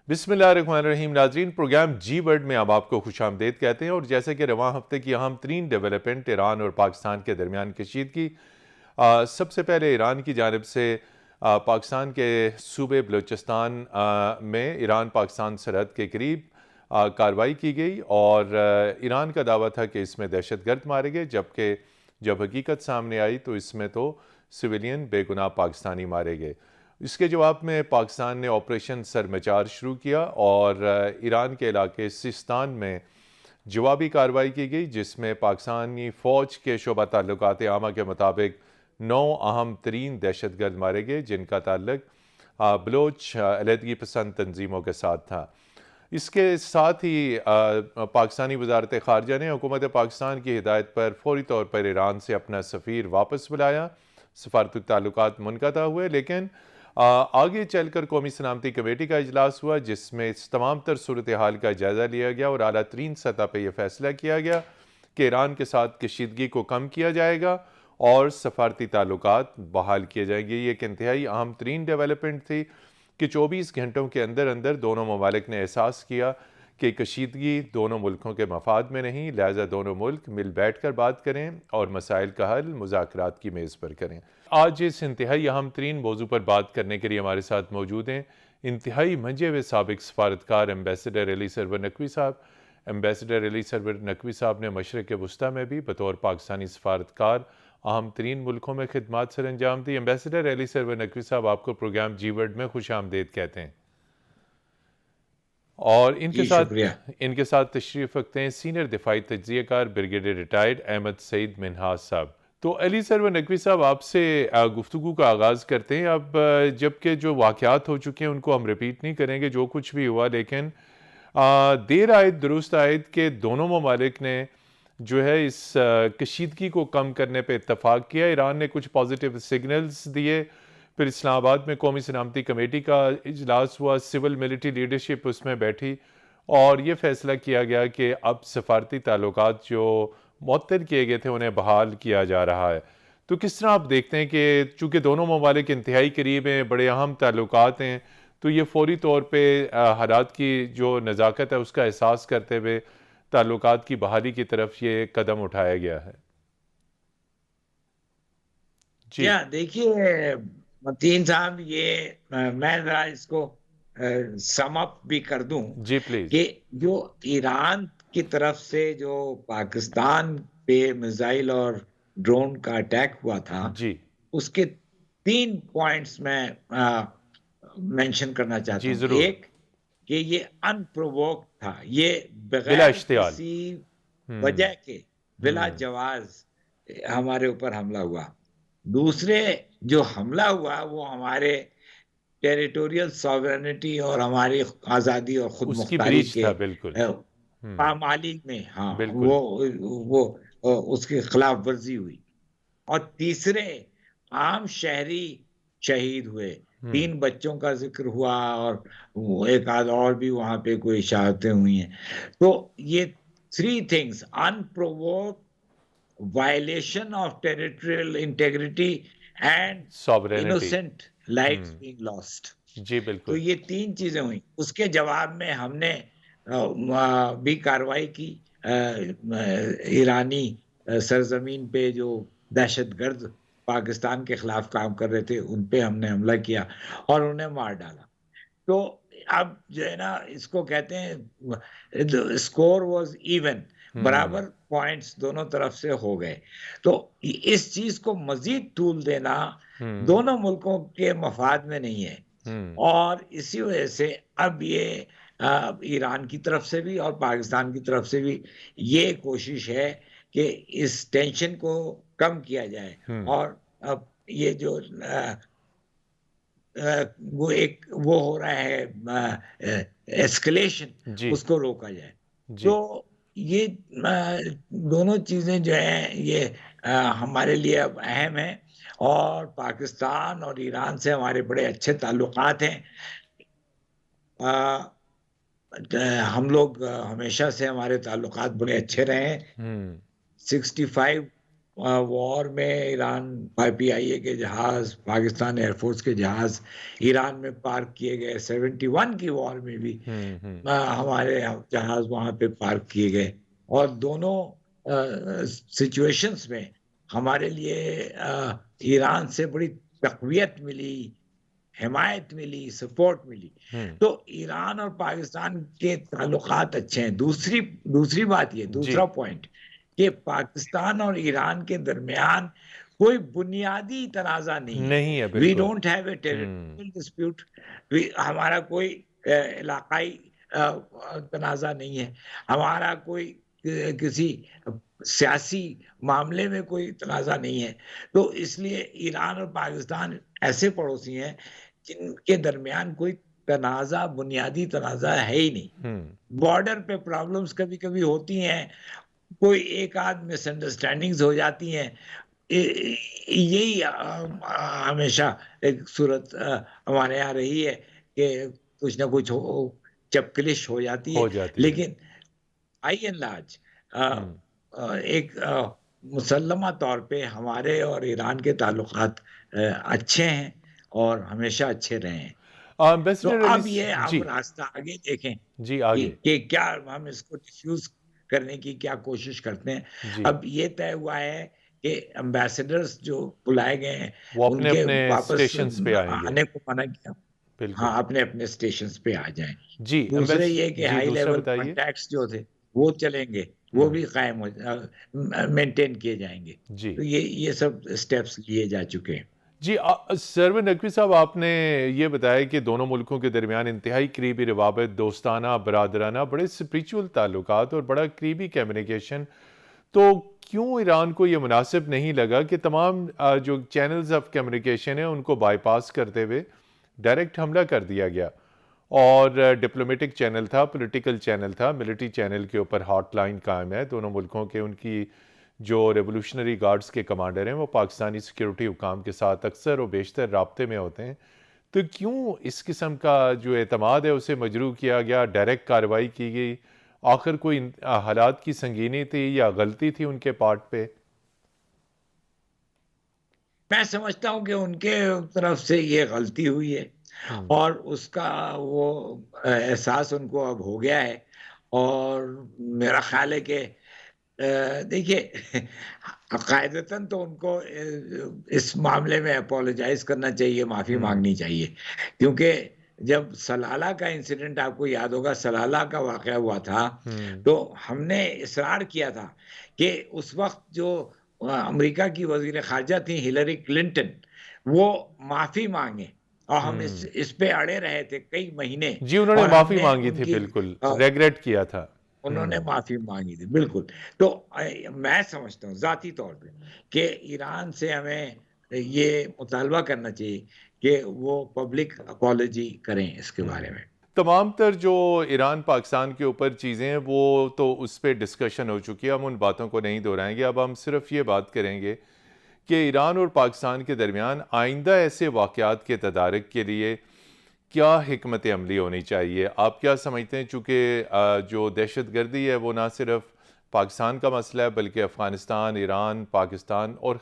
बिस्मिल्लाहिर्रहमानिर्रहीम। नाज़रीन, प्रोग्राम जी वर्ल्ड में अब आपको खुशामदीद कहते हैं। और जैसे कि रवां हफ्ते की अहम तरीन डेवलपमेंट ईरान और पाकिस्तान के दरमियान कशीदगी, सबसे पहले ईरान की जानिब से पाकिस्तान के सूबे बलूचिस्तान में ईरान पाकिस्तान सरहद के करीब कार्रवाई की गई और ईरान का दावा था कि इसमें दहशतगर्द मारे गए, जबकि जब हकीकत सामने आई तो इसमें तो सिविलियन बेगुनाह पाकिस्तानी मारे गए। इसके जवाब में पाकिस्तान ने ऑपरेशन सरमचार शुरू किया और ईरान के इलाके सिस्तान में जवाबी कार्रवाई की गई, जिसमें पाकिस्तानी फ़ौज के शोबा ताल्लुकात आमा के मुताबिक 9 अहम तरीन दहशतगर्द मारे गए, जिनका ताल्लुक बलोच अलहदगी पसंद तंजीमों के साथ था। इसके साथ ही पाकिस्तानी वजारत ख़ारजा ने हुकूमत पाकिस्तान की हिदायत पर फौरी तौर पर ईरान से अपना सफ़ीर वापस बुलाया। सफारती ताल्लुकात मुनक़ता हुए, लेकिन आगे चलकर कौमी सलामती कमेटी का इजलास हुआ, जिसमें इस तमाम तर सूरत हाल का जायज़ा लिया गया और आला तरीन सतह पर यह फैसला किया गया कि ईरान के साथ कशीदगी को कम किया जाएगा और सफारती ताल्लुकात बहाल किए जाएंगे। ये एक इंतहाई अहम तरीन डेवलपमेंट थी कि 24 घंटों के अंदर अंदर दोनों ममालिक ने एहसास किया कि कशीदगी दोनों मुल्कों के मफाद में नहीं, लिहाजा दोनों मुल्क मिल बैठ कर बात करें और मसाइल का हल मुज़ाकरात की मेज़ पर करें। आज इस इंतहाई अहम तरीन मौजू पर बात करने के लिए हमारे साथ मौजूद हैं इंतहाई मंजे हुए साबिक सफारतकार एम्बेसडर अली सरवर नकवी साहब। एम्बेसडर अली सरवर नकवी साहब ने मशरक़ वस्ती में भी बतौर पाकिस्तानी सफारतकार अहम तरीन मुल्कों में खिदमात सर अंजाम दी। एम्बेसडर अली सरवर नकवी साहब, आपको प्रोग्राम जी वर्ल्ड में खुश आमदेद कहते हैं। और जी शुक्रिया। इनके साथ तशरीफ़ रखते हैं सीनियर दिफाई तज्ज़ियाकार ब्रिगेडियर रिटायर्ड अहमद सईद मिन्हाज साहब। तो अली सरवर नकवी साहब, आपसे गुफ्तगू का आगाज़ करते हैं। अब जबकि जो वाक़यात हो चुके हैं उनको हम रिपीट नहीं करेंगे, जो कुछ भी हुआ, लेकिन देर आयद दुरुस्त आयद के दोनों ममालिक ने जो है इस कशीदगी को कम करने पर इत्तफ़ाक़ किया। ईरान ने कुछ पॉजिटिव सिग्नल्स दिए, फिर इस्लामाबाद में कौमी सलामती कमेटी का इजलास हुआ, सिविल मिलिट्री लीडरशिप उसमें बैठी और ये फैसला किया गया कि अब सफारती ताल्लुकात जो मुअत्तल किए गए थे उन्हें बहाल किया जा रहा है। तो किस तरह आप देखते हैं कि चूँकि दोनों ममालिक इंतहाई करीब हैं, बड़े अहम ताल्लुकात हैं, तो ये फौरी तौर पर हालात की जो नज़ाकत है उसका एहसास करते हुए ताल्लुकात की बहाली की तरफ ये कदम उठाया गया है? जी। या देखिए मतीन साहब, ये मैं जरा इसको सम अप भी कर दूं जी प्लीज़। कि जो ईरान की तरफ से जो पाकिस्तान पे मिसाइल और ड्रोन का अटैक हुआ था, जी। उसके 3 पॉइंट्स मैं मेंशन करना चाहता जी हूँ। ज़रूर। एक, कि ये अनप्रोवोक्ड था, ये बिला बगैर इश्तियाल। किसी हुँ। वजह के बिला हुँ। जवाज हमारे ऊपर हमला हुआ। दूसरे, जो हमला हुआ वो हमारे टेरिटोरियल सॉवरेनिटी और हमारी आज़ादी और खुद उसकी मुख्तारी ब्रीच के था, बिल्कुल। हुँ। पामाली में, हाँ, बिल्कुल। वो उसकी खिलाफ वर्जी हुई। और तीसरे, आम शहरी शहीद हुए। हुँ। 3 बच्चों का ज़िक्र हुआ और वो एक आध और भी वहाँ पे कोई शहादतें हुई हैं। तो ये 3 things, unprovoked, violation of territorial integrity and sovereignty. Innocent lives हुँ। Being lost. जी तो बिल्कुल। ये 3 चीज़ें हुई। उसके जवाब में हमने भी कार्रवाई की। ईरानी सरज़मीन पे जो दहशतगर्द पाकिस्तान के खिलाफ काम कर रहे थे, उन पे हमने हमला किया और उन्हें मार डाला। तो अब जो है ना, इसको कहते हैं द स्कोर वाज़ इवन, हुँ। बराबर पॉइंट्स दोनों तरफ से हो गए। तो इस चीज़ को मज़ीद तूल देना हुँ। दोनों मुल्कों के मफाद में नहीं है। हुँ। और इसी वजह से अब ये ईरान की तरफ से भी और पाकिस्तान की तरफ से भी ये कोशिश है कि इस टेंशन को कम किया जाए हुँ। और अब ये जो वो एक वो हो रहा है एस्केलेशन, जी। उसको रोका जाए। तो जी। ये दोनों चीज़ें जो हैं ये हमारे लिए अब अहम हैं और पाकिस्तान और ईरान से हमारे बड़े अच्छे ताल्लुकात हैं। अ, हम लोग हमेशा से हमारे ताल्लुकात बड़े अच्छे रहे हैं। हुँ। 65 वॉर में ईरान PIA के जहाज, पाकिस्तान एयरफोर्स के जहाज ईरान में पार्क किए गए। 71 की वॉर में भी हम्म। हमारे जहाज वहां पे पार्क किए गए, और दोनों सिचुएशंस में हमारे लिए ईरान से बड़ी तकवीत मिली, हिमायत मिली, सपोर्ट मिली। हम्म। तो ईरान और पाकिस्तान के ताल्लुकात अच्छे हैं। दूसरी दूसरी बात ये, जी। दूसरा पॉइंट, कि पाकिस्तान और ईरान के दरमियान कोई बुनियादी तनाज़ा नहीं है। नहीं है, वी बिल्कुल। Don't have a hmm. Territorial dispute. हमारा कोई इलाकाई तनाज़ा नहीं है। हमारा कोई किसी सियासी मामले में कोई तनाज़ा नहीं है। तो इसलिए ईरान और पाकिस्तान ऐसे पड़ोसी हैं जिनके दरमियान कोई तनाज़ा, बुनियादी तनाज़ा है ही नहीं। हम्म। बॉर्डर पे प्रॉब्लम्स कभी-कभी होती हैं, कोई एक आध मिसअंडरस्टैंडिंग्स हो जाती हैं। यही हमेशा एक सूरत हमारे यहाँ रही है कि कुछ ना कुछ हो, चपकलिश हो जाती है। हो जाती है। लेकिन बाई एंड लार्ज हम्म। एक मुसल्लमा तौर पे हमारे और ईरान के ताल्लुकात अच्छे हैं और हमेशा अच्छे रहे हैं। तो एम्बेसडर अली अब ये जी। हम रास्ता आगे देखें जी, आगे। कि क्या हम इसको डिफ्यूज करने की क्या कोशिश करते हैं। जी, अब ये तय हुआ है कि एम्बेसडर्स जो बुलाए गए हैं, वो अपने उनके अपने वापस स्टेशंस पे आएंगे। आने को मना किया। बिल्कुल। हाँ, अपने-अपने स्टेशंस पे आ जाएँ। जी, दूसरे ये कि जी, हाई दूसरा लेवल बताइए। कॉन्टैक्ट्स जो थे, वो चलेंगे, वो हम्म। भी कायम मेंटेन किए जाएँगे। जी। तो ये सब स्टेप्स लिए जा चुके हैं। जी, सरवर नकवी साहब, आपने ये बताया कि दोनों मुल्कों के दरमियान इंतहाई करीबी रवाबत, दोस्ताना, बरादराना, बड़े स्पिरिचुअल ताल्लुकात और बड़ा करीबी कम्युनिकेशन। तो क्यों ईरान को ये मुनासिब नहीं लगा कि तमाम जो चैनल्स ऑफ कम्युनिकेशन है उनको बाईपास करते हुए डायरेक्ट हमला कर दिया गया? और डिप्लोमेटिक चैनल था, पॉलिटिकल चैनल था, मिलिट्री चैनल के ऊपर हॉटलाइन कायम है दोनों मुल्कों के। उनकी जो रेवोल्यूशनरी गार्ड्स के कमांडर हैं वो पाकिस्तानी सिक्योरिटी हुकाम के साथ अक्सर और बेशतर राब्ते में होते हैं। तो क्यों इस किस्म का जो एतमाद है उसे मजरू किया गया, डायरेक्ट कार्रवाई की गई? आखिर कोई हालात की संगीनी थी या गलती थी उनके पार्ट पे? मैं समझता हूँ कि उनके तरफ से ये गलती हुई है, हम्म। और उसका वो एहसास उनको अब हो गया है। और मेरा ख़्याल है कि देखिए, कायदतन तो उनको इस मामले में अपोलोजाइज़ करना चाहिए, माफ़ी हम्म। माँगनी चाहिए। क्योंकि जब सलाला का इंसिडेंट, आपको याद होगा, सलाला का वाक़या हुआ था, हम्म। तो हमने इसरार किया था कि उस वक़्त जो अमेरिका की वज़ीर ख़ारिजा थी हिलरी क्लिंटन, वो माफ़ी माँगे, और हम हम्म। इस पे अड़े रहे थे कई महीने। जी, उन्होंने और माफ़ी हमने मांगी थी, उनकी बिल्कुल अ रेगरेट किया था। उन्होंने हम्म। माफ़ी माँगी थी, बिल्कुल। तो मैं समझता हूँ ज़ाती तौर पे कि ईरान से हमें ये मुतालबा करना चाहिए कि वो पब्लिक अपॉलॉजी करें इसके बारे में। तमाम तर जो ईरान पाकिस्तान के ऊपर चीज़ें हैं वो तो उस पर डिस्कशन हो चुकी है, हम उन बातों को नहीं दोहराएंगे। अब हम सिर्फ ये बात करेंगे कि ईरान और पाकिस्तान के दरमियान आइंदा ऐसे वाक़यात के तदारक के लिए क्या हिकमत अमली होनी चाहिए? आप क्या समझते हैं? चूँकि जो दहशत गर्दी है वो ना सिर्फ पाकिस्तान का मसला है बल्कि अफ़गानिस्तान, ईरान, पाकिस्तान और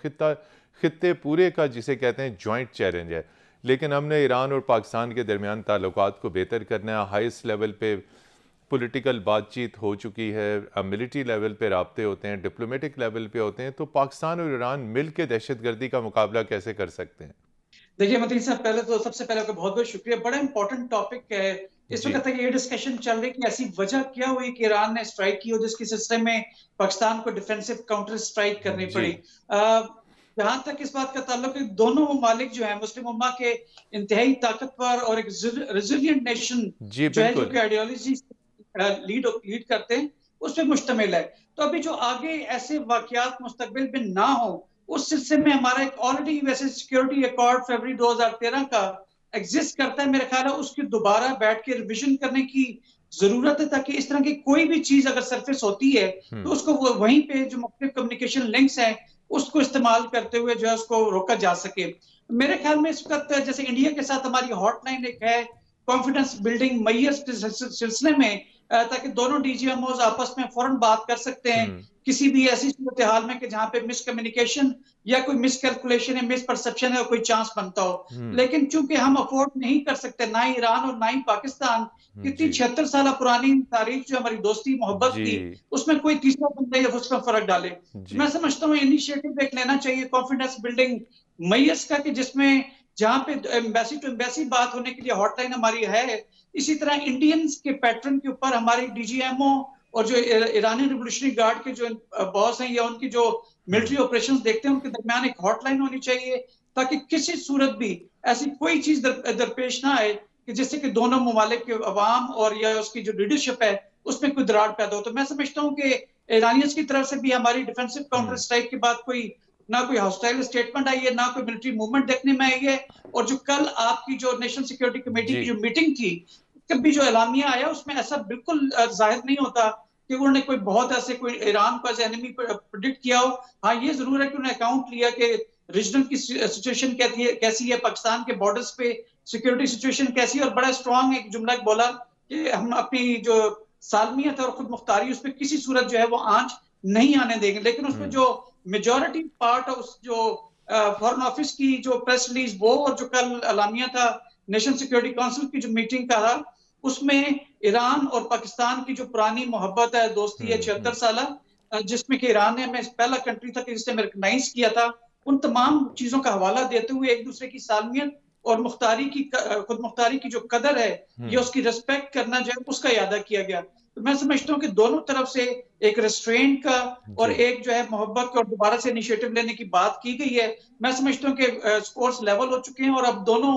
खित्ते पूरे का जिसे कहते हैं जॉइंट चैलेंज है। लेकिन हमने ईरान और पाकिस्तान के दरमियान ताल्लुकात को बेहतर करना है। हाईएस्ट लेवल पे पॉलिटिकल बातचीत हो चुकी है, मिलिट्री लेवल पे राब्ते होते हैं, डिप्लोमेटिक लेवल पे होते हैं। तो पाकिस्तान और ईरान मिल के दहशतगर्दी का मुकाबला कैसे कर सकते हैं? देखिए मतीन साहब, पहले तो सबसे पहले आपका बहुत बहुत शुक्रिया। बड़ा इंपॉर्टेंट टॉपिक है। इस जी। वक्त तक ये डिस्कशन चल रही है कि ऐसी वजह क्या हुई कि ईरान ने स्ट्राइक की और जिसके सिस्टम में पाकिस्तान को डिफेंसिव काउंटर स्ट्राइक करनी जी। पड़ी। जहां तक इस बात का ताल्लुक है, दोनों ममालिक जो है मुस्लिम उम्मा के इंतहाई ताकतवर और एक रेजिलियंट नेशन जी, जो है, जो बिल्कुल। कि आइडियोलॉजी लीड करते हैं, उस पर मुश्तमिल है। तो अभी जो आगे ऐसे वाकयात मुस्तकबिल में ना हो, उस सिलसिले में हमारा एक ऑलरेडी वैसे सिक्योरिटी अकॉर्ड फरवरी 2013 का एग्जिस्ट करता है। मेरा ख्याल है उसकी दोबारा बैठ के रिविजन करने की जरूरत है, ताकि इस तरह की कोई भी चीज अगर सरफेस होती है तो उसको वहीं पे जो मुख्तलिफ कम्युनिकेशन लिंक्स हैं उसको इस्तेमाल करते हुए जो है उसको रोका जा सके। मेरे ख्याल में इस वक्त जैसे इंडिया के साथ हमारी हॉटलाइन एक है कॉन्फिडेंस बिल्डिंग मैयर्स के सिलसिले में, ताकि दोनों डीजीएमओज आपस में फौरन बात कर सकते हैं किसी भी ऐसी सूरत हाल में कि जहां पे मिसकम्युनिकेशन या कोई मिसकैलकुलेशन या मिसपरसेप्शन है, कोई चांस बनता हो। लेकिन चूंकि हम अफोर्ड नहीं कर सकते, ना ही ईरान और ना ही पाकिस्तान, कितनी जी 76 साल पुरानी तारीख जो हमारी दोस्ती मोहब्बत जी थी, उसमें कोई तीसरा बंदा या उसमें फर्क डाले। तो जी मैं समझता हूँ इनिशिएटिव एक लेना चाहिए कॉन्फिडेंस बिल्डिंग मैयर्स का, कि जिसमें जहां पे एम्बेसी टू एम्बेसी बात होने के लिए हॉटलाइन हमारी है, इसी तरह इंडियंस के पैटर्न के ऊपर हमारी डीजीएमओ और जो ईरानी रिवोल्यूशनरी गार्ड के जो बॉस हैं या उनकी जो मिलिट्री ऑपरेशंस देखते हैं, उनके दरमियान एक हॉटलाइन होनी चाहिए, ताकि किसी सूरत भी ऐसी कोई चीज दरपेश ना आए कि जिससे कि दोनों ममालिक के अवाम और या उसकी जो लीडरशिप है उसमें कोई दरार पैदा हो। तो मैं समझता हूँ कि ईरानियंस की तरफ से भी हमारी डिफेंसिव काउंटर स्ट्राइक के बाद ना कोई हॉस्टाइल स्टेटमेंट आई है, ना कोई मिलिट्री मूवमेंट देखने में आई है। और जो कल आपकी जो नेशनल सिक्योरिटी कमेटी जी की जो मीटिंग थी, कभी जो एलामिया आया उसमें ऐसा बिल्कुल जाहिर नहीं होता कि उन्होंने कोई बहुत ऐसे कोई ईरान को एज एनिमी प्रेडिक्ट किया हो। हाँ, ये जरूर है कि उन्होंने अकाउंट लिया कि रीजनल की सिचुएशन कैसी है, पाकिस्तान के बॉर्डर्स पे सिक्योरिटी सिचुएशन कैसी है, और बड़ा स्ट्रॉन्ग एक जुमला बोला कि हम अपनी जो सालमियत और खुद मुख्तारी उस पर किसी सूरत जो है वो आंच नहीं आने देंगे। लेकिन उसमें जो मेजोरिटी पार्ट है उस जो फॉरेन ऑफिस की जो प्रेस रिलीज वो, और जो कल एलामिया था नेशनल सिक्योरिटी काउंसिल की जो मीटिंग का था, उसमें ईरान और पाकिस्तान की जो पुरानी मोहब्बत है, दोस्ती है 76 साल, जिसमें कि ईरान ने हमें पहला कंट्री था कि जिसने रिकग्नाइज किया था, उन तमाम चीजों का हवाला देते हुए एक दूसरे की सालमियत और मुख्तारी की खुद मुख्तारी की जो कदर है, ये उसकी रिस्पेक्ट करना जो है उसका यादा किया गया। तो मैं समझता हूँ कि दोनों तरफ से एक रेस्ट्रेंट का और जी एक जो है मोहब्बत का और दोबारा से इनिशिएटिव लेने की बात की गई है। मैं समझता हूँ कि स्कोर्स लेवल हो चुके हैं और अब दोनों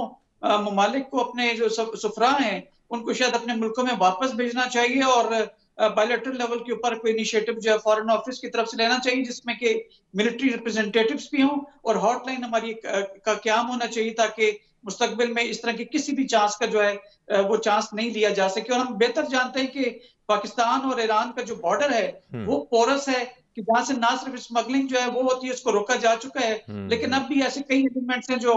ममालिक को अपने जो सुफरा हैं उनको शायद अपने मुल्कों में वापस भेजना चाहिए, और बायलैटरल लेवल के ऊपर कोई इनिशिएटिव जो है फॉरेन ऑफिस की तरफ से लेना चाहिए, जिसमें कि मिलिट्री रिप्रेजेंटेटिव्स भी हों और हॉटलाइन हमारी का क्याम होना चाहिए, ताकि मुस्तकबिल में इस तरह की किसी भी चांस का जो है वो चांस नहीं लिया जा सके। और हम बेहतर जानते हैं कि पाकिस्तान और ईरान का जो बॉर्डर है वो पोरस है, कि जहां से ना सिर्फ स्मगलिंग जो है वो होती है, उसको रोका जा चुका है, लेकिन अब भी ऐसे कई एलिमेंट्स हैं जो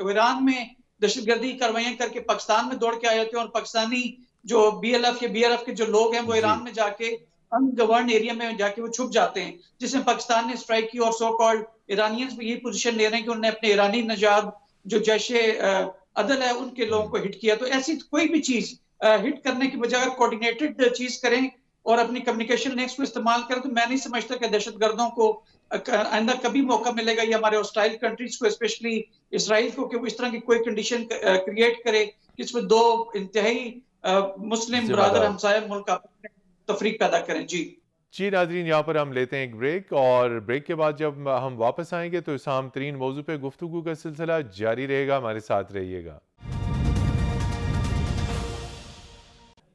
ईरान में दहशतगर्दी कार्रवाइयां करके पाकिस्तान में दौड़ के आए होते हैं, और पाकिस्तानी जो बीएलएफ या बीआरएफ के जो लोग हैं वो जी ईरान में जाके अनगवर्न एरिया में जाके वो छुप जाते हैं, जिसमें पाकिस्तान ने स्ट्राइक की। और सो कॉल्ड ईरानियंस भी यही पोजीशन ले रहे हैं कि उन्होंने अपने ईरानी नजाद जो जैशे अदल है उनके लोगों को हिट किया। तो ऐसी कोई भी चीज हिट करने की बजाय कोऑर्डिनेटेड चीज करें और अपनी कम्युनिकेशन लिंक्स को इस्तेमाल करें, तो मैं नहीं समझता कि दहशतगर्दों को आइंदा कभी मौका मिलेगा, या हमारे हॉस्टाइल कंट्रीज को स्पेशली इसराइल को, कि वो इस तरह की कोई कंडीशन क्रिएट करे जिसमें दो इंतहाई मुस्लिम ब्रादर जिम्मेदार हमसाया मुल्क आपस में तफरीक पैदा करें। जी जी नाजरीन, यहाँ पर हम लेते हैं एक ब्रेक, और ब्रेक के बाद जब हम वापस आएंगे तो इस अहम तरीन मौजू पे गुफ्तगू का सिलसिला जारी रहेगा। हमारे साथ रहिएगा।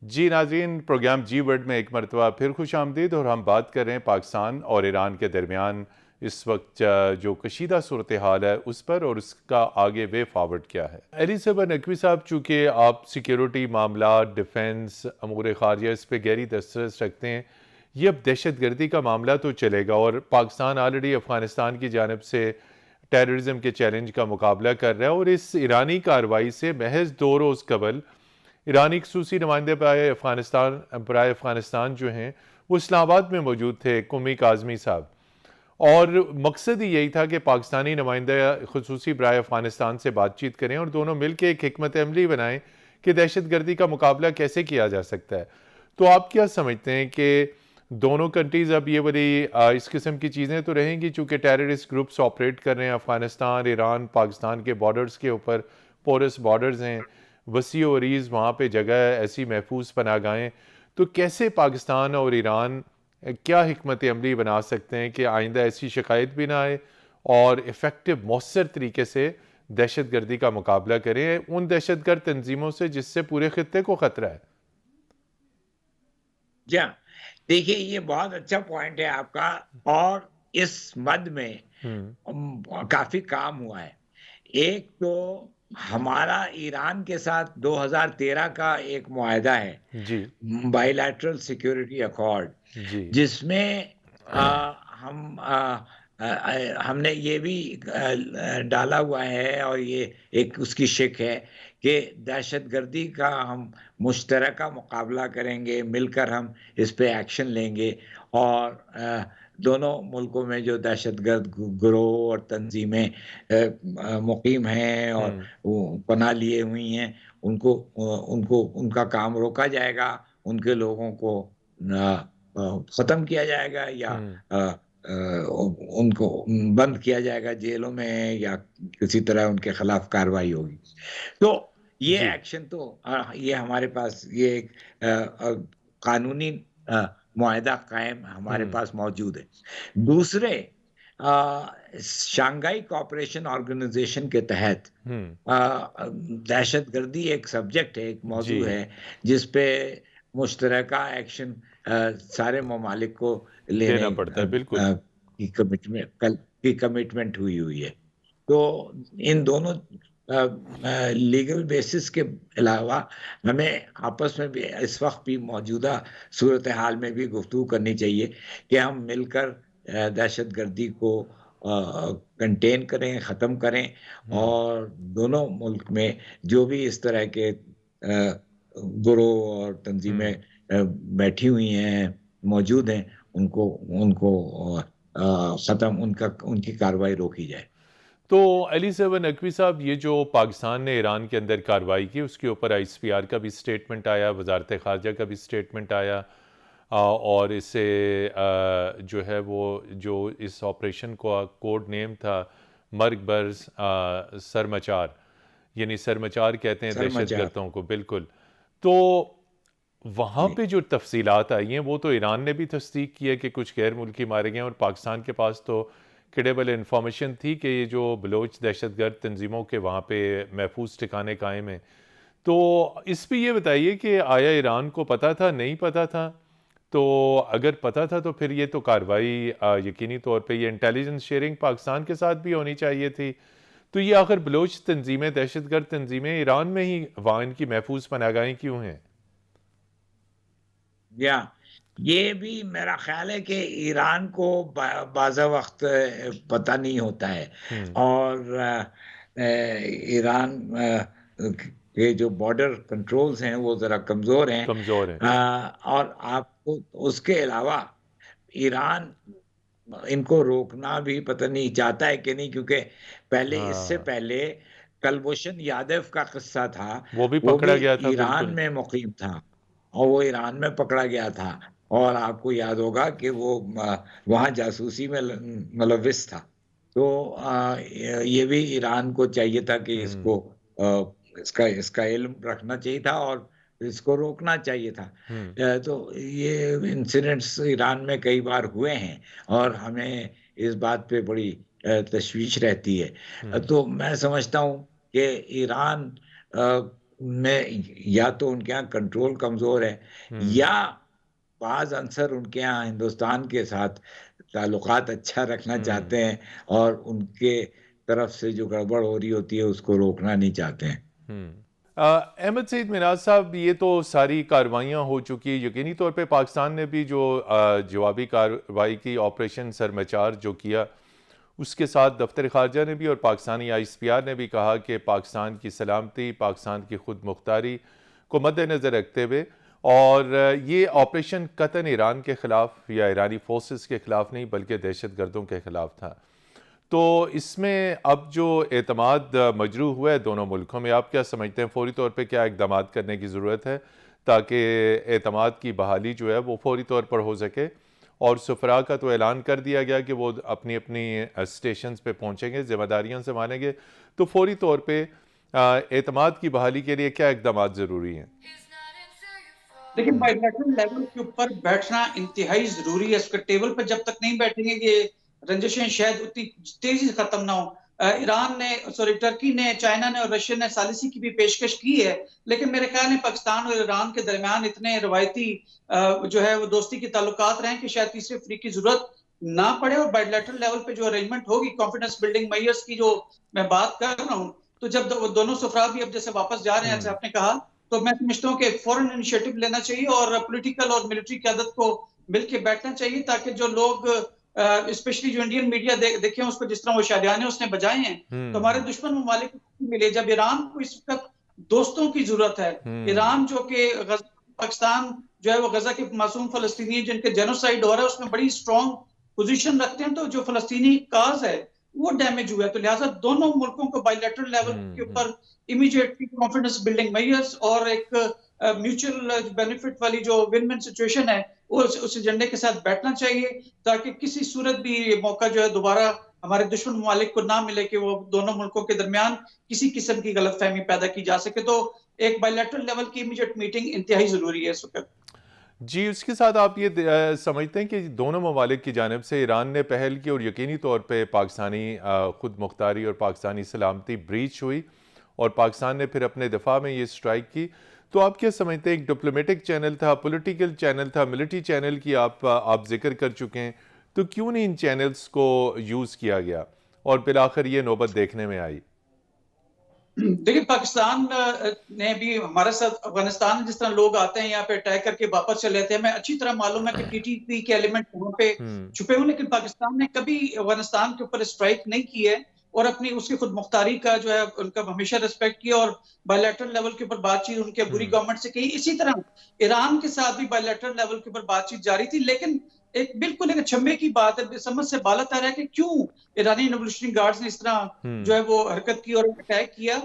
जी नाजरीन, प्रोग्राम जी वर्ल्ड में एक मरतबा फिर खुश आमदीद, और हम बात कर रहे हैं पाकिस्तान और ईरान के दरमियान इस वक्त जो कशीदा सूरत हाल है उस पर, और उसका आगे वे फॉरवर्ड क्या है। एलिजाबेथ नकवी साहब, चूँकि आप सिक्योरिटी मामला, डिफेंस, अमूर खारजा, इस पर गहरी दस्तरस रखते हैं, ये अब दहशत गर्दी का मामला तो चलेगा, और पाकिस्तान ऑलरेडी अफ़गानिस्तान की जानब से टेररिज्म के चैलेंज का मुकाबला कर रहा है, और इस ईरानी कार्रवाई से महज 2 रोज़ कबल ईरानी खसूसी नुमाइंदे बराए अफ़गानिस्तान जो हैं वो इस्लामाबाद में मौजूद थे, कुमी काज़मी साहब, और मकसद ही यही था कि पाकिस्तानी नुमाइंदा खसूसी बराए अफ़गानिस्तान से बातचीत करें और दोनों मिल के एक हिकमत अमली बनाएं कि दहशत गर्दी का मुकाबला कैसे किया जा सकता है। तो आप क्या समझते हैं कि दोनों कंट्रीज़ अब ये वाली इस किस्म की चीज़ें तो रहेंगी, चूँकि टेररिस्ट ग्रुप्स ऑपरेट कर रहे हैं अफ़गानिस्तान, ईरान, पाकिस्तान के बॉर्डर्स के ऊपर, पोरस बॉर्डर्स हैं, वसी और अरीज़ वहाँ पे जगह है, ऐसी महफूज पनाहगाहें, तो कैसे पाकिस्तान और ईरान क्या हिकमत अमली बना सकते हैं कि आइंदा ऐसी शिकायत भी ना आए और इफ़ेक्टिव मौसर तरीके से दहशत गर्दी का मुकाबला करें उन दहशत गर्द तंजीमों से जिससे पूरे खित्ते को ख़तरा है। जी हाँ, देखिए ये बहुत अच्छा पॉइंट है आपका, और इस मद में काफी काम हुआ है। एक तो हमारा ईरान के साथ 2013 का एक मुआहदा है, जी बायलैटरल सिक्योरिटी अकॉर्ड, जी जिसमें हम हमने ये भी डाला हुआ है और ये एक उसकी शिक है कि दहशतगर्दी का हम मुश्तरका मुकाबला करेंगे, मिलकर हम इस पे एक्शन लेंगे और दोनों मुल्कों में जो दहशतगर्द गिरोह और तंजीमें मुकीम हैं और हम्म। वो पनाह लिए हुई हैं, उनको उनका काम रोका जाएगा, उनके लोगों को ख़त्म किया जाएगा या हम्म। उनको बंद किया जाएगा जेलों में या किसी तरह उनके खिलाफ कार्रवाई होगी। तो ये जी। एक्शन तो ये हमारे पास ये एक कानूनी मुआहदा कायम हमारे हम्म। पास मौजूद है। दूसरे शंघाई कोऑपरेशन ऑर्गेनाइजेशन के तहत हम्म। दहशतगर्दी एक सब्जेक्ट है, एक जी। मौजू है जिस पे मुश्तरका एक्शन सारे ममालिक को लेने देना पड़ता है, बिल्कुल। की कमिटमेंट हुई है। तो इन दोनों लीगल बेसिस के अलावा हमें आपस में भी इस वक्त भी मौजूदा सूरत हाल में भी गुफ्तगू करनी चाहिए कि हम मिलकर दहशतगर्दी को कंटेन करें, ख़त्म करें हम्म। और दोनों मुल्क में जो भी इस तरह के गिरोह और तंजीमें हम्म। बैठी हुई हैं, मौजूद हैं, उनको उनको ख़त्म उनकी कार्रवाई रोकी जाए। तो अली सेवन नकवी साहब, ये जो पाकिस्तान ने ईरान के अंदर कार्रवाई की उसके ऊपर ICPR का भी स्टेटमेंट आया, वजारत ख़ारजा का भी स्टेटमेंट आया, और इससे जो है वो जो इस ऑपरेशन को कोड नेम था मर्ग बर्ज सरमचार, यानी सरमचार कहते हैं सरमचार। दहशतगर्दों को, बिल्कुल। तो वहाँ जी। पे जो तफसीलात आई हैं वो तो ईरान ने भी तस्दीक की है कि कुछ गैर मुल्की मारे गए हैं, और पाकिस्तान के पास तो क्रेडिबल इंफॉर्मेशन थी कि ये जो बलोच दहशतगर्द तंजीमों के वहाँ पे महफूज ठिकाने कायम हैं। तो इस पे ये बताइए कि आया ईरान को पता था, नहीं पता था? तो अगर पता था तो फिर ये तो कार्रवाई यकीनी तौर पे ये इंटेलिजेंस शेयरिंग पाकिस्तान के साथ भी होनी चाहिए थी। तो ये आखिर बलोच तंजीमें, दहशतगर्द तंजीमें ईरान में ही वहाँ इनकी महफूज पनाहगाहें क्यों हैं? या ये भी मेरा ख्याल है कि ईरान को बाज़ा वक्त पता नहीं होता है हम्म। और ईरान के जो बॉर्डर कंट्रोल्स हैं वो ज़रा कमज़ोर हैं। कमज़ोर है। और आपको उसके अलावा ईरान इनको रोकना भी पता नहीं चाहता है कि नहीं, क्योंकि पहले इससे हाँ, पहले कुलभूषण यादव का किस्सा था, वो भी वो भी पकड़ा गया था, ईरान बिल्कुल। में मुकीम था और वो ईरान में पकड़ा गया था और आपको याद होगा कि वो वहाँ जासूसी में मुलविस था। तो ये भी ईरान को चाहिए था कि हम्म। इसका इसका इल्म रखना चाहिए था और इसको रोकना चाहिए था। हम्म। तो ये इंसिडेंट्स ईरान में कई बार हुए हैं और हमें इस बात पे बड़ी तशवीश रहती है। हम्म। तो मैं समझता हूँ कि ईरान में या तो उनके यहाँ कंट्रोल कमज़ोर है हम्म। या बाज़ अंसर उनके यहाँ हिंदुस्तान के साथ ताल्लुकात अच्छा रखना हम्म। चाहते हैं और उनके तरफ से जो गड़बड़ हो रही होती है उसको रोकना नहीं चाहते हैं। अहमद सईद मिनाज साहब, ये तो सारी कार्रवाइयाँ हो चुकी है। यकीनी तौर पे पाकिस्तान ने भी जो जवाबी कार्रवाई की, ऑपरेशन सरमचार जो किया, उसके साथ दफ्तर खारजा ने भी और पाकिस्तानी ICPR ने भी कहा कि पाकिस्तान की सलामती, पाकिस्तान की खुद मुख्तारी को मद्देनज़र रखते हुए, और ये ऑपरेशन कतन ईरान के ख़िलाफ़ या ईरानी फोर्सेस के ख़िलाफ़ नहीं बल्कि दहशतगर्दों के ख़िलाफ़ था। तो इसमें अब जो एतमाद मजरू हुआ है दोनों मुल्कों में, आप क्या समझते हैं फौरी तौर पे क्या इक़दाम करने की ज़रूरत है ताकि एतमाद की बहाली जो है वो फौरी तौर पर हो सके? और सफ़रा का तो ऐलान कर दिया गया कि वो अपनी अपनी स्टेशंस पे पहुँचेंगे, ज़िम्मेदारियाँ संभालेंगे। तो फौरी तौर पे एतमाद की बहाली के लिए क्या इक़दाम ज़रूरी हैं? लेकिन बायलैटरल लेवल के ऊपर बैठना इंतहाई जरूरी है। इसके टेबल पर जब तक नहीं बैठेंगे कि रंजिशें शायद उतनी तेजी से खत्म ना हो। ईरान ने, सॉरी, टर्की ने, चाइना ने और रशिया ने सालिसी की भी पेशकश की है, लेकिन मेरे ख्याल में पाकिस्तान और ईरान के दरमियान इतने रवायती जो है वो दोस्ती के ताल्लुकात रहे कि शायद तीसरे फ्रीक की जरूरत ना पड़े। और बायलैटरल लेवल पे जो अरेंजमेंट होगी, कॉन्फिडेंस बिल्डिंग मेजर्स की जो मैं बात कर रहा हूँ, तो जब दोनों सफरा भी अब जैसे वापस जा रहे हैं, जैसे आपने कहा, तो मैं समझता हूँ कि फॉरेन इनिशिएटिव लेना चाहिए और पॉलिटिकल और मिलिट्री क़यादत को मिलकर बैठना चाहिए ताकि जो लोग स्पेशली जो इंडियन मीडिया देखे उसको, जिस तरह वो शादियाने उसने बजाए हैं, तो हमारे दुश्मन ममालिक को मिले। जब ईरान को इस वक्त दोस्तों की जरूरत है, ईरान जो कि पाकिस्तान जो है वो गजा के मासूम फलस्तीनी जिनके जेनोसाइड हो रहा है उसमें बड़ी स्ट्रॉन्ग पोजीशन रखते हैं, तो जो फलस्तीनी काज है वो डैमेज हुआ है। तो लिहाजा दोनों मुल्कों को बायलैटरल लेवल के ऊपर इमीडिएटली कॉन्फिडेंस बिल्डिंग मेजर्स और एक म्यूचुअल बेनिफिट वाली जो विन विन सिचुएशन है उस एजेंडे के साथ बैठना चाहिए, ताकि किसी सूरत भी ये मौका जो है दोबारा हमारे दुश्मन ममालिक को ना मिले कि वो दोनों मुल्कों के दरमियान किसी किस्म की गलतफहमी पैदा की जा सके। तो एक बायलैटरल लेवल की इमीडिएट मीटिंग इंतहाई जरूरी है इस वक्त। जी, उसके साथ आप ये समझते हैं कि दोनों ममालिक की जानिब से ईरान ने पहल की और यकीनी तौर पे पाकिस्तानी खुद मुख्तारी और पाकिस्तानी सलामती ब्रीच हुई और पाकिस्तान ने फिर अपने दफा में ये स्ट्राइक की, तो आप क्या समझते हैं? एक डिप्लोमेटिक चैनल था, पॉलिटिकल चैनल था, मिलिट्री चैनल की आप जिक्र कर चुके हैं, तो क्यों नहीं इन चैनल्स को यूज़ किया गया और फिर आखिर ये नौबत देखने में आई? देखिए, पाकिस्तान ने भी हमारे साथ अफगानिस्तान में जिस तरह लोग आते हैं यहाँ पे अटैक करके वापस चले जाते हैं, हमें अच्छी तरह मालूम है कि टीटीपी के एलिमेंट वहाँ पे छुपे हुए, लेकिन पाकिस्तान ने कभी अफगानिस्तान के ऊपर स्ट्राइक नहीं की है और अपनी उसकी खुद मुख्तारी का जो है उनका हमेशा रिस्पेक्ट किया और बायलैटरल लेवल के ऊपर बातचीत उनके बुरी गवर्नमेंट से की। इसी तरह ईरान के साथ भी बायलैटरल लेवल के ऊपर बातचीत जारी थी, लेकिन एक बिल्कुल एक अचंभे की बात है, समझ से बालत आ रहा है कि क्यों ईरानी रिवोल्यूशनरी गार्ड्स ने इस तरह जो है वो हरकत की और अटैक किया।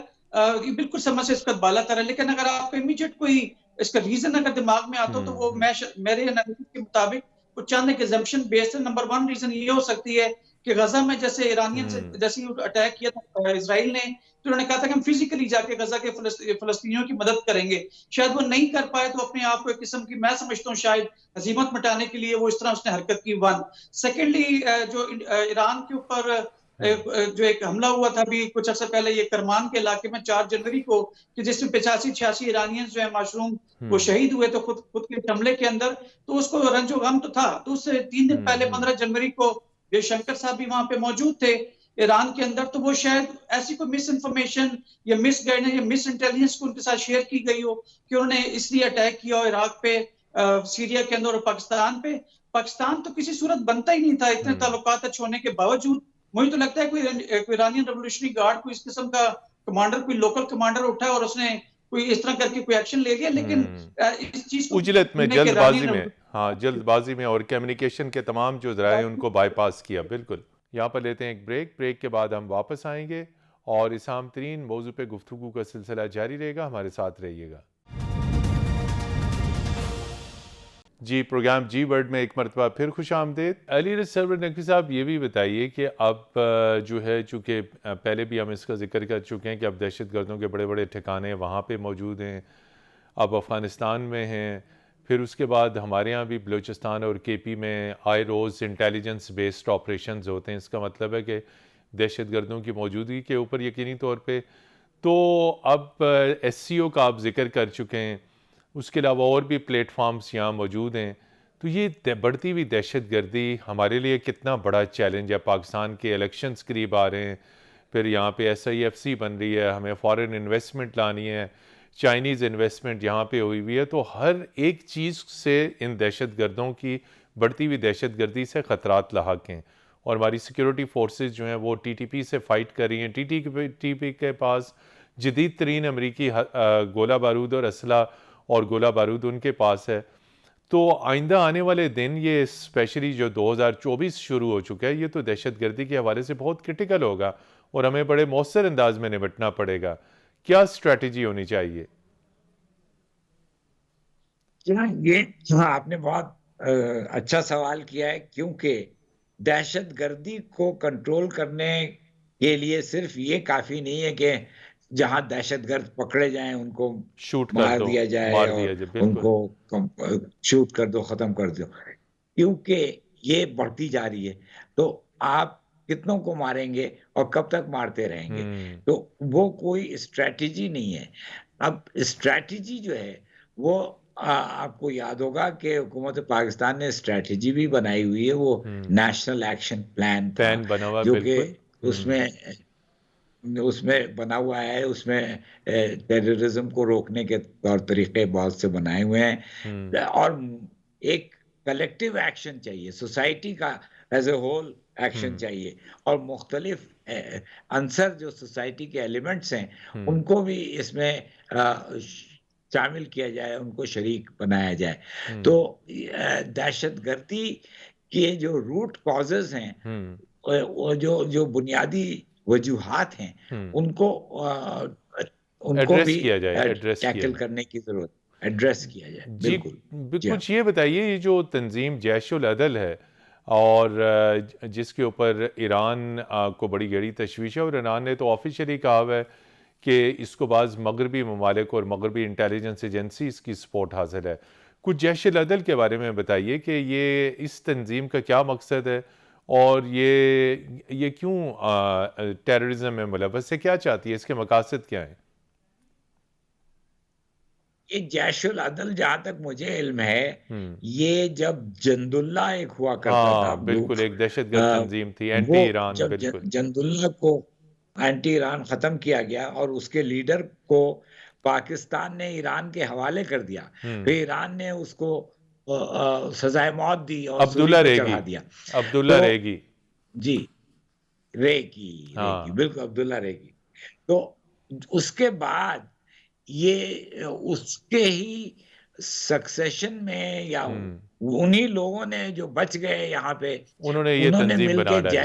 ये बिल्कुल समझ से इसका बाला तर है, लेकिन अगर आपको इमीडिएट कोई इसका रीजन अगर दिमाग में आता हो तो वो मेरे एनालिसिस के मुताबिक वो चंद एक एजम्पशन बेस्ड है। नंबर 1 रीजन ये हो सकती है कि गजा में जैसे ईरानियन से जैसे अटैक किया था इजराइल ने, तो उन्होंने कहा था कि हम फिजिकली जाके गजा के फलस्तीनियों की मदद करेंगे, शायद वो नहीं कर पाए तो अपने आप को एक किस्म की, मैं समझता हूँ शायद हजीमत मिटाने के लिए वो इस तरह उसने हरकत की। 1 सेकेंडली जो ईरान के ऊपर जो एक हमला हुआ था अभी कुछ अर्सा पहले ये करमान के इलाके में 4 जनवरी को, कि जिसमें 85-86 ईरानियंस जो है मासूम वो शहीद हुए, तो खुद के हमले के अंदर तो उसको रंजो गम तो था। तो उससे 3 दिन पहले 15 जनवरी को जयशंकर साहब भी वहां पे मौजूद थे ईरान के अंदर, तो वो शायद ऐसी कोई मिस इन्फॉर्मेशन या मिस गाइडेंस या मिस इंटेलिजेंस को उनके साथ शेयर की गई हो कि उन्होंने इसलिए अटैक किया हो इराक पे, सीरिया के अंदर और पाकिस्तान पे। पाकिस्तान तो किसी सूरत बनता ही नहीं था इतने ताल्लुकात अच्छे होने के बावजूद। मुझे तो लगता है कोई ईरानियन रेवोल्यूशनरी गार्ड कोई इस किस्म का कमांडर, कोई लोकल कमांडर उठा और उसने कोई इस तरह करके कोई एक्शन ले लिया, लेकिन इस चीज को उजलत में, जल्दबाजी में, हाँ जल्दबाजी में और कम्युनिकेशन के तमाम जो ज़राए उनको बाईपास किया। बिल्कुल। यहाँ पर लेते हैं एक ब्रेक के बाद हम वापस आएंगे और इस अहम तरीन मौजू पे गुफ्तगू का सिलसिला जारी रहेगा, हमारे साथ रहिएगा। जी, प्रोग्राम जी वर्ल्ड में एक मरतबा फिर खुश आमदेद। अली रज़ा सरवर नकवी साहब, ये भी बताइए कि अब जो है, चूँकि पहले भी हम इसका जिक्र कर चुके हैं कि अब दहशत गर्दों के बड़े बड़े ठिकाने वहाँ पे मौजूद हैं, अब अफ़गानिस्तान में हैं, फिर उसके बाद हमारे यहाँ भी बलूचिस्तान और केपी में आए रोज़ इंटेलिजेंस बेस्ड ऑपरेशंस होते हैं। इसका मतलब है कि दहशत गर्दों की मौजूदगी के ऊपर यकीनी तौर पर। तो अब SCO का आप जिक्र कर चुके हैं, उसके अलावा और भी प्लेटफॉर्म्स यहाँ मौजूद हैं, तो ये बढ़ती हुई दहशत गर्दी हमारे लिए कितना बड़ा चैलेंज है? पाकिस्तान के इलेक्शंस करीब आ रहे हैं, फिर यहाँ पे SIFC बन रही है, हमें फॉरेन इन्वेस्टमेंट लानी है, चाइनीज़ इन्वेस्टमेंट यहाँ पे हुई हुई है, तो हर एक चीज़ से इन दहशत गर्दों की बढ़ती हुई दहशत गर्दी से ख़तरात लाहक हैं और हमारी सिक्योरिटी फोर्सेस जो हैं वो TTP से फ़ाइट कर रही हैं। TTP के पास जदीद तरीन अमरीकी गोला बारूद और असला और गोला बारूद उनके पास है। तो आइंदा आने वाले दिन, ये स्पेशली जो 2024 शुरू हो चुका है, ये तो दहशत गर्दी के हवाले से बहुत क्रिटिकल होगा और हमें बड़े मौसर अंदाज में निपटना पड़ेगा। क्या स्ट्रैटेजी होनी चाहिए? ये आपने बहुत अच्छा सवाल किया है, क्योंकि दहशत गर्दी को कंट्रोल करने के लिए सिर्फ ये काफी नहीं है कि जहां दहशतगर्द पकड़े जाएं उनको शूट मार दिया जाए और उनको शूट कर दो, खत्म कर दो, क्योंकि ये बढ़ती जा रही है। तो आप कितनों को मारेंगे और कब तक मारते रहेंगे? तो वो कोई स्ट्रैटेजी नहीं है। अब स्ट्रैटेजी जो है वो आपको याद होगा कि हुकूमत पाकिस्तान ने स्ट्रैटेजी भी बनाई हुई है, वो नेशनल एक्शन प्लान बना हुआ, जो कि उसमें बना हुआ है। उसमें टेररिज्म को रोकने के तौर तरीके बहुत से बनाए हुए हैं और एक कलेक्टिव एक्शन चाहिए, सोसाइटी का एज ए होल एक्शन हम्म चाहिए, और मुख्तलिफ अंसर जो सोसाइटी के एलिमेंट्स हैं हम्म उनको भी इसमें शामिल किया जाए, उनको शरीक बनाया जाए। तो हम्म दहशतगर्दी के जो रूट कॉजेज हैं, हम्म वो जो जो बुनियादी वजूहात हैं, हम्म उनको उनको एड्रेस भी किया जाए, एड्रेस किया टैकल जाए। करने की जरूरत, एड्रेस किया जाए। जी, बिल्कुल। जी हाँ। कुछ ये बताइए, ये जो तंजीम जैश उल अदल है और जिसके ऊपर ईरान को बड़ी गहरी तशवीश है, और ईरान ने तो ऑफिशियली कहा हुआ है कि इसको बाज़ मगरबी ममालिक और मगरबी इंटेलिजेंस एजेंसी इसकी सपोर्ट हासिल है। कुछ जैश उल अदल के बारे में बताइए कि ये इस तंजीम का क्या मकसद है, और ये क्यों टेररिज्म में मुलव्वस है, क्या चाहती है, इसके मकासद क्या हैं? ये जैशुल अदल, जहां तक मुझे इल्म है, हम्म ये जब जंदुल्ला एक हुआ करता था हाँ ग्रुप, बिल्कुल, एक दहशतगर्द तंजीम थी, वो एंटी ईरान, जब बिल्कुल। जंदुल्ला को एंटी ईरान खत्म किया गया और उसके लीडर को पाकिस्तान ने ईरान के हवाले कर दिया, हम्म फिर ईरान ने उसको सजाए मौत दी और सूली अब्दुल्ला पे रेगी, चढ़ा दिया। अब्दुल्ला तो रेगी। जी, रेकी हाँ। बिल्कुल, अब्दुल्ला रेकी। तो उसके बाद ये उसके ही सक्सेशन में, या हम्म उन्हीं लोगों ने जो बच गए यहाँ पे, उन्होंने ये उन्होंने तंजीम बना मिलके डाली।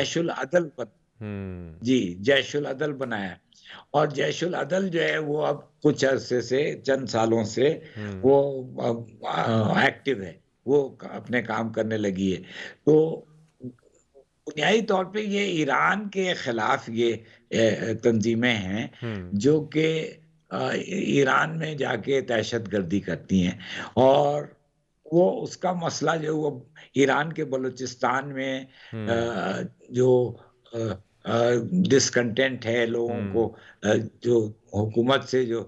हम्म जैशुल अदल बनाया। और जैशुल अदल जो है वो अब कुछ अरसे से, चंद सालों से हम्म वो एक्टिव है, वो अपने काम करने लगी है। तो बुनियादी तौर पे ये ईरान के खिलाफ ये तंजीमें हैं हम्म जो कि ईरान में जाके दहशतगर्दी करती हैं। और वो उसका मसला जो वो ईरान के बलूचिस्तान में हम्म जो डिसकंटेंट है लोगों को, हम्म जो हुकूमत से जो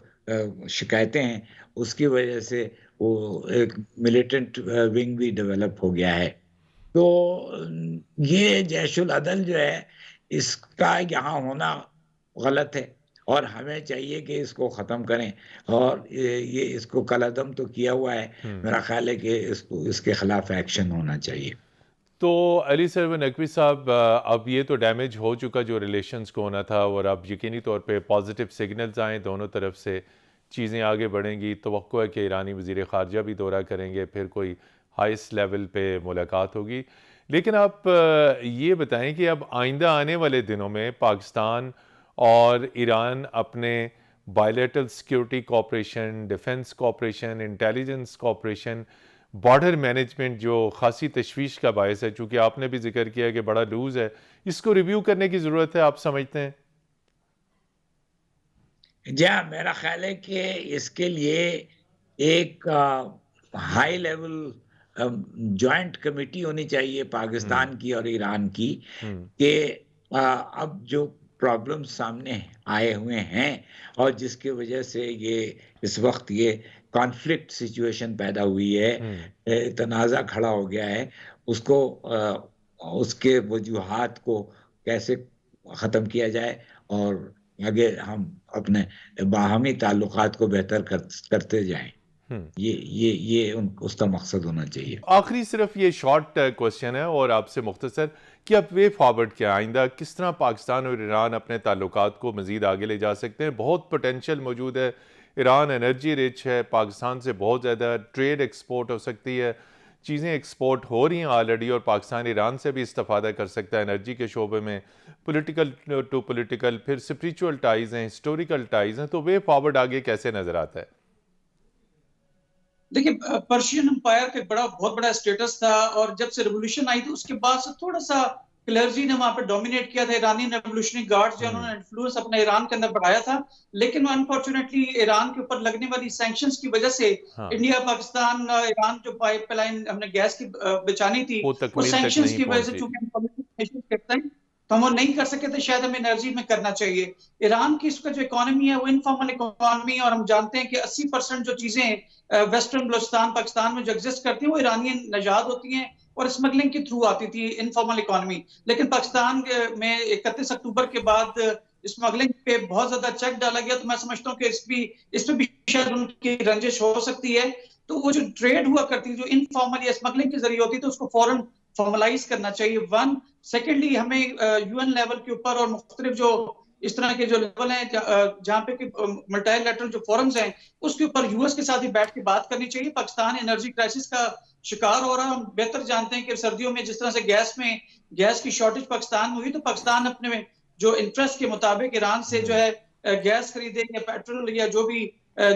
शिकायतें हैं, उसकी वजह से वो एक मिलिटेंट विंग भी डेवलप हो गया है। तो ये जैशुल अदल जो है, इसका यहाँ होना गलत है, और हमें चाहिए कि इसको ख़त्म करें। और ये इसको कलअदम तो किया हुआ है, हम्म मेरा ख्याल है कि इसको, इसके खिलाफ एक्शन होना चाहिए। तो अली सरवर नकवी साहब, अब ये तो डैमेज हो चुका जो रिलेशंस को होना था, और अब यकीनी तौर पे पॉजिटिव सिग्नल्स आए दोनों तरफ से, चीज़ें आगे बढ़ेंगी। तवक्को है कि ईरानी वज़ीर ख़ारजा भी दौरा करेंगे, फिर कोई हाईस्ट लेवल पे मुलाकात होगी। लेकिन आप ये बताएं कि अब आइंदा आने वाले दिनों में पाकिस्तान और ईरान अपने bilateral security cooperation, defence cooperation, intelligence cooperation, border management जो ख़ासी तशवीश का बायस है, चूँकि आपने भी जिक्र किया कि बड़ा लूज़ है, इसको रिव्यू करने की ज़रूरत है, आप समझते हैं? जी हाँ, मेरा ख्याल है कि इसके लिए एक हाई लेवल जॉइंट कमेटी होनी चाहिए हम्म पाकिस्तान की और ईरान की, हम्म कि अब जो प्रॉब्लम्स सामने आए हुए हैं और जिसकी वजह से ये इस वक्त ये कॉन्फ्लिक्ट सिचुएशन पैदा हुई है, हम्म तनाज़ा खड़ा हो गया है, उसको उसके वजूहात को कैसे ख़त्म किया जाए, और आगे हम अपने बाहमी ताल्लुकात को बेहतर करते जाएं। हम्म ये उसका मकसद होना चाहिए। आखिरी सिर्फ ये शॉर्ट क्वेश्चन है और आपसे मुख्तसर, कि अब वे फॉरवर्ड क्या है, आइंदा किस तरह पाकिस्तान और ईरान अपने ताल्लुकात को मज़ीद आगे ले जा सकते हैं? बहुत पोटेंशियल मौजूद है, ईरान एनर्जी रिच है, पाकिस्तान से बहुत ज़्यादा ट्रेड एक्सपोर्ट हो सकती है, चीज़ें एक्सपोर्ट हो रही हैं ऑलरेडी, और पाकिस्तान ईरान से भी इस्तेफादा कर सकता है एनर्जी के शोबे में। पॉलिटिकल टू पॉलिटिकल, फिर स्पिरिचुअल टाइज़ हैं, हिस्टोरिकल टाइज़ हैं, तो वे फॉरवर्ड आगे कैसे नज़र आता है? देखिए, पर्शियन एम्पायर का एक बहुत बड़ा स्टेटस था, और जब से रेवोल्यूशन आई थी उसके बाद से थोड़ा सा क्लर्जी ने वहां पे डोमिनेट किया था। ईरानी रेवोल्यूशनरी गार्ड्स जो उन्होंने इन्फ्लुएंस अपना ईरान के अंदर बढ़ाया था, लेकिन अनफॉर्चुनेटली ईरान के ऊपर लगने वाली सैंक्शंस की वजह से हाँ, इंडिया पाकिस्तान ईरान जो पाइपलाइन हमने गैस की बिछानी थी, वो वो तकमील तक सैंक्शंस नहीं की वजह से, पहुंची। चूंकि हम करते हैं तो हम वो नहीं कर सके थे, शायद हमें एनर्जी में करना चाहिए। ईरान की इसका जो इकोनॉमी है वो इनफॉर्मल इकोनॉमी, और हम जानते हैं कि 80% जो चीजें वेस्टर्न बलूचिस्तान पाकिस्तान में जो एग्जिस्ट करती हैं वो ईरानी नजाद होती हैं और स्मगलिंग के थ्रू आती थी, इनफॉर्मल इकोनॉमी। लेकिन पाकिस्तान में 31 अक्टूबर के बाद स्मगलिंग पे बहुत ज्यादा चेक डाला गया, तो मैं समझता हूँ कि इस पे भी शायद उनकी रंजिश हो सकती है। तो वो जो ट्रेड हुआ करती थी, जो इनफॉर्मल या स्मगलिंग के जरिए होती थी, तो उसको फौरन फॉर्मलाइज करना चाहिए। वन, सेकेंडली हमें यूएन लेवल के ऊपर और मुख्तलिफ जो इस तरह के जो लेवल हैं जहाँ पे कि मल्टीलैटरल जो फोरम्स हैं उसके ऊपर यूएस के साथ भी बैठ के बात करनी चाहिए। पाकिस्तान एनर्जी क्राइसिस का शिकार हो रहा है। हम बेहतर जानते हैं कि सर्दियों में जिस तरह से गैस की शॉर्टेज पाकिस्तान में हुई, तो पाकिस्तान अपने जो इंटरेस्ट के मुताबिक ईरान से जो है गैस खरीदे या पेट्रोल या जो भी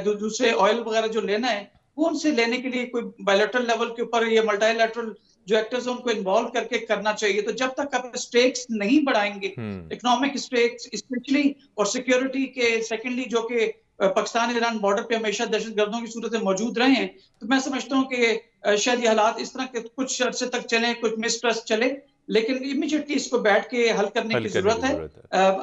दूसरे ऑयल वगैरह जो लेना है वो उनसे लेने के लिए कोई बायलैटरल लेवल के ऊपर या मल्टीलैटरल जो एक्टर्स हैं उनको इन्वॉल्व करके करना चाहिए। तो जब तक आप स्टेक्स नहीं बढ़ाएंगे, इकोनॉमिक स्टेक्स स्पेशली और सिक्योरिटी के, सेकेंडली जो कि पाकिस्तान ईरान बॉर्डर पे हमेशा दहशतगर्दों की सूरत में मौजूद रहे हैं, तो मैं समझता हूँ कि शायद ये हालात इस तरह के कुछ अरसे तक चले, कुछ मिसट्रस्ट चले, लेकिन इमीडिएटली इसको बैठ के हल करने की जरूरत है।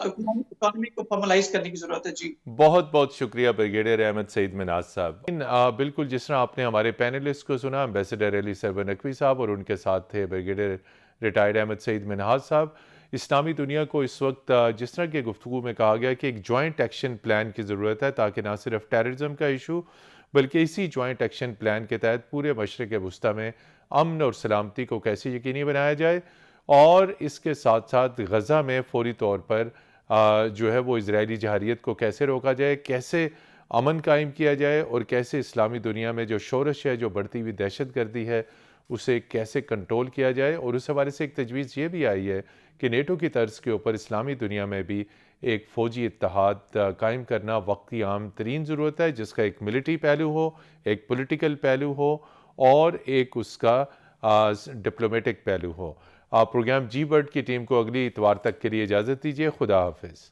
इकोनॉमी को फॉर्मलाइज करने की जरूरत है। जी बहुत बहुत शुक्रिया ब्रिगेडियर अहमद सईद मिनाज साहब। बिल्कुल जिस तरह आपने हमारे पैनलिस्ट को सुना, एम्बेसडर अली सरवर नकवी साहब और उनके साथ थे ब्रिगेडियर रिटायर्ड अहमद सईद मिनाज साहब। इस्लामी दुनिया को इस वक्त जिस तरह के गुफ्तगू में कहा गया कि एक जॉइंट एक्शन प्लान की ज़रूरत है, ताकि ना सिर्फ टेररिज्म का इशू बल्कि इसी जॉइंट एक्शन प्लान के तहत पूरे मशरक़ वस्ती में अमन और सलामती को कैसे यकीनी बनाया जाए, और इसके साथ साथ गज़ा में फौरी तौर पर जो है वो इजरायली जहारियत को कैसे रोका जाए, कैसे अमन कायम किया जाए, और कैसे इस्लामी दुनिया में जो शोरश है, जो बढ़ती हुई दहशत गर्दी है, उसे कैसे कंट्रोल किया जाए। और उस हवाले से एक तजवीज़ ये भी आई है कि नेटो की तर्ज के ऊपर इस्लामी दुनिया में भी एक फ़ौजी इत्तेहाद कायम करना वक्त की आम तरीन ज़रूरत है, जिसका एक मिलिट्री पहलू हो, एक पॉलिटिकल पहलू हो और एक उसका डिप्लोमेटिक पहलू हो। प्रोग्राम जी वर्ल्ड की टीम को अगली इतवार तक के लिए इजाज़त दीजिए। खुदा हाफिज़।